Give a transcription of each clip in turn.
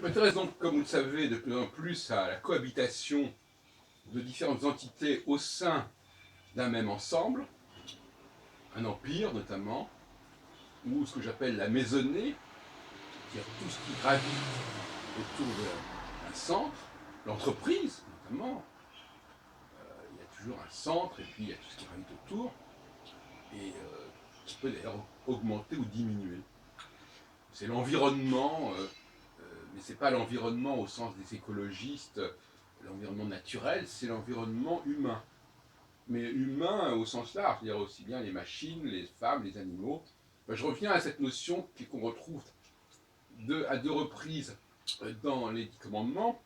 m'intéresse donc, comme vous le savez, de plus en plus à la cohabitation de différentes entités au sein d'un même ensemble, un empire notamment, ou ce que j'appelle la maisonnée, c'est-à-dire tout ce qui gravite autour d'un centre, l'entreprise notamment. Il y a toujours un centre et puis il y a tout ce qui gravite autour, et qui peut d'ailleurs augmenter ou diminuer. C'est l'environnement, mais ce n'est pas l'environnement au sens des écologistes, l'environnement naturel, c'est l'environnement humain. Mais humain au sens large, c'est-à-dire aussi bien les machines, les femmes, les animaux. Ben, je reviens à cette notion qu'on retrouve à deux reprises dans les 10 commandements,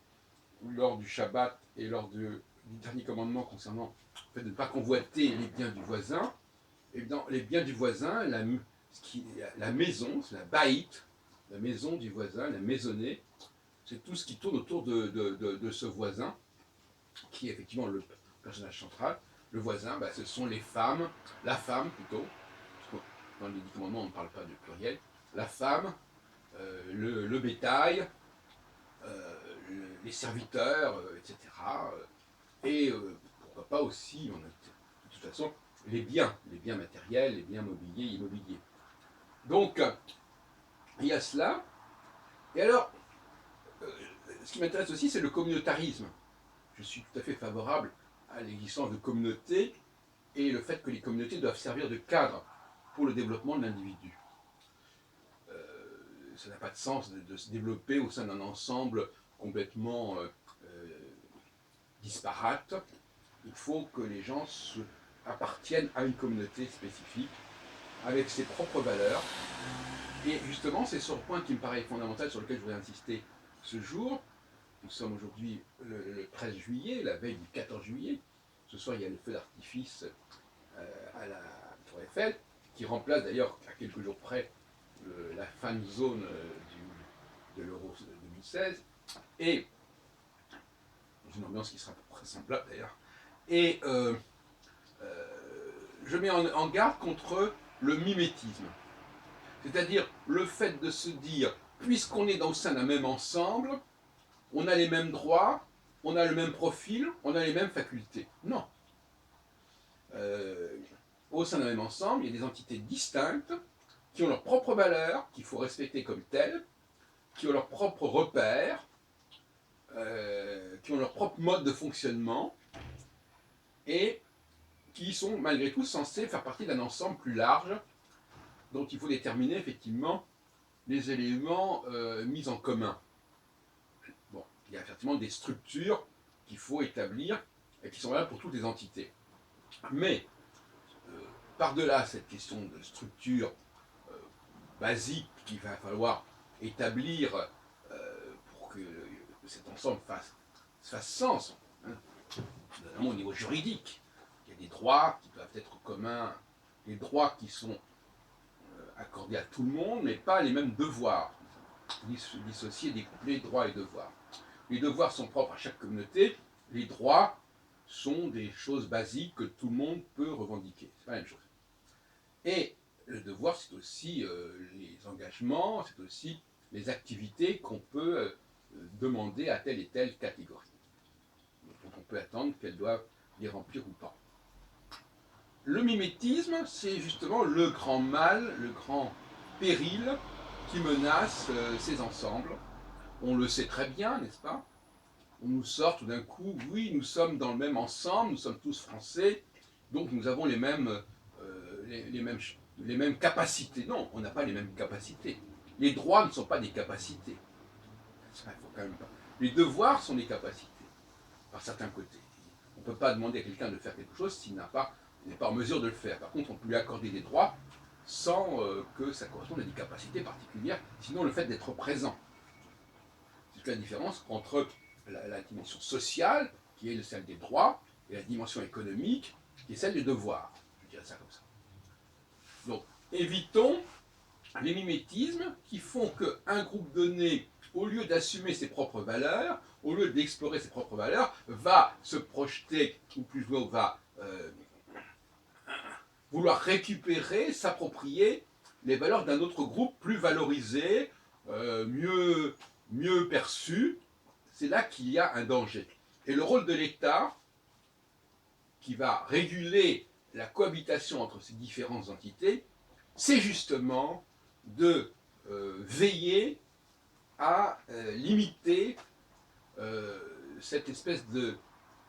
lors du Shabbat et lors du dernier commandement concernant le fait de ne pas convoiter les biens du voisin. Et dans les biens du voisin, la maison, c'est la baït, la maison du voisin, la maisonnée, c'est tout ce qui tourne autour de ce voisin, qui est effectivement le personnage central. Le voisin, bah, ce sont les femmes, la femme plutôt, parce que dans les 10 commandements on ne parle pas de pluriel, la femme, le bétail, les serviteurs, etc. Et pourquoi pas aussi, de toute façon, les biens matériels, les biens mobiliers, immobiliers. Donc, il y a cela. Et alors, ce qui m'intéresse aussi, c'est le communautarisme. Je suis tout à fait favorable à l'existence de communautés et le fait que les communautés doivent servir de cadre pour le développement de l'individu. Ça n'a pas de sens de se développer au sein d'un ensemble complètement disparate. Il faut que les gens appartiennent à une communauté spécifique avec ses propres valeurs. Et justement, c'est sur le point qui me paraît fondamental, sur lequel je voudrais insister ce jour. Nous sommes aujourd'hui le 13 juillet, la veille du 14 juillet. Ce soir, il y a le feu d'artifice à la Tour Eiffel, qui remplace d'ailleurs, à quelques jours près, la fan zone de l'Euro 2016. Et dans une ambiance qui sera à peu près semblable d'ailleurs. Et je mets en garde contre le mimétisme. C'est-à-dire le fait de se dire, puisqu'on est au sein d'un même ensemble, on a les mêmes droits, on a le même profil, on a les mêmes facultés. Non. Au sein d'un même ensemble, il y a des entités distinctes qui ont leurs propres valeurs, qu'il faut respecter comme telles, qui ont leurs propres repères, qui ont leur propre mode de fonctionnement, et qui sont malgré tout censés faire partie d'un ensemble plus large, dont il faut déterminer effectivement les éléments mis en commun. Bon, il y a effectivement des structures qu'il faut établir et qui sont valables pour toutes les entités. Mais, par-delà cette question de structure basique qu'il va falloir établir pour que cet ensemble fasse sens, hein, notamment au niveau juridique. Il y a des droits qui doivent être communs, des droits qui sont accordés à tout le monde, mais pas les mêmes devoirs. Dissocier, découpler droits et devoirs. Les devoirs sont propres à chaque communauté, les droits sont des choses basiques que tout le monde peut revendiquer. C'est pas la même chose. Et le devoir, c'est aussi les engagements, c'est aussi les activités qu'on peut demander à telle et telle catégorie. Donc on peut attendre qu'elles doivent les remplir ou pas. Le mimétisme, c'est justement le grand mal, le grand péril qui menace ces ensembles. On le sait très bien, n'est-ce pas? On nous sort tout d'un coup, oui, nous sommes dans le même ensemble, nous sommes tous français, donc nous avons les mêmes capacités. Non, on n'a pas les mêmes capacités. Les droits ne sont pas des capacités. Ça, il faut quand même pas. Les devoirs sont des capacités, par certains côtés. On ne peut pas demander à quelqu'un de faire quelque chose s'il n'est pas en mesure de le faire. Par contre, on peut lui accorder des droits sans que ça corresponde à des capacités particulières, sinon le fait d'être présent. C'est toute la différence entre la dimension sociale, qui est celle des droits, et la dimension économique, qui est celle des devoirs. Je dirais ça comme ça. Donc, évitons les mimétismes qui font qu'un groupe donné, au lieu d'assumer ses propres valeurs, au lieu d'explorer ses propres valeurs, va se projeter, ou plus loin, va vouloir récupérer, s'approprier les valeurs d'un autre groupe plus valorisé, mieux mieux perçue, c'est là qu'il y a un danger. Et le rôle de l'État, qui va réguler la cohabitation entre ces différentes entités, c'est justement de veiller à limiter cette espèce de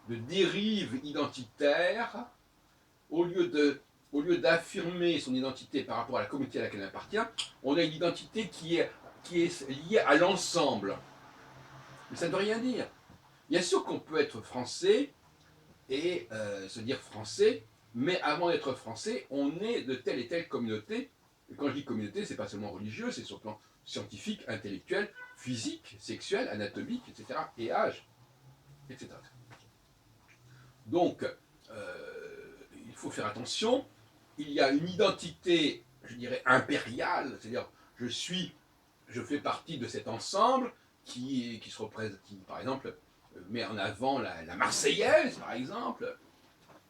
dérive identitaire. Au lieu d'affirmer son identité par rapport à la communauté à laquelle elle appartient, on a une identité qui est liée à l'ensemble. Mais ça ne veut rien dire. Bien sûr qu'on peut être français et se dire français, mais avant d'être français, on est de telle et telle communauté. Et quand je dis communauté, c'est pas seulement religieux, c'est sur le plan scientifique, intellectuel, physique, sexuel, anatomique, etc. et âge, etc. Donc, il faut faire attention. Il y a une identité, je dirais, impériale, c'est-à-dire je fais partie de cet ensemble qui se représente, qui, par exemple, met en avant la Marseillaise, par exemple,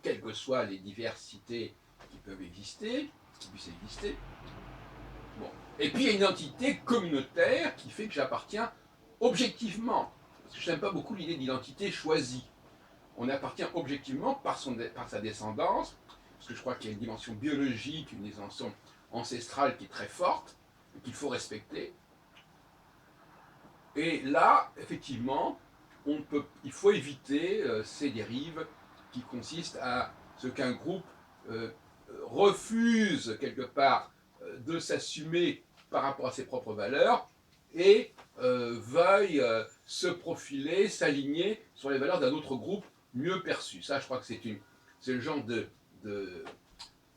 quelles que soient les diversités qui peuvent exister, qui puissent exister. Bon. Et puis il y a une identité communautaire qui fait que j'appartiens objectivement. Parce que je n'aime pas beaucoup l'idée d'identité choisie. On appartient objectivement par sa descendance, parce que je crois qu'il y a une dimension biologique, une dimension ancestrale qui est très forte, et qu'il faut respecter. Et là, effectivement, il faut éviter ces dérives qui consistent à ce qu'un groupe refuse quelque part de s'assumer par rapport à ses propres valeurs et veuille se profiler, s'aligner sur les valeurs d'un autre groupe mieux perçu. Ça, je crois que c'est le genre de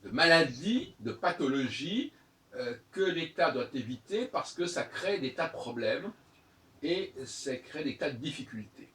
maladie, de pathologie que l'État doit éviter parce que ça crée des tas de problèmes et ça crée des tas de difficultés.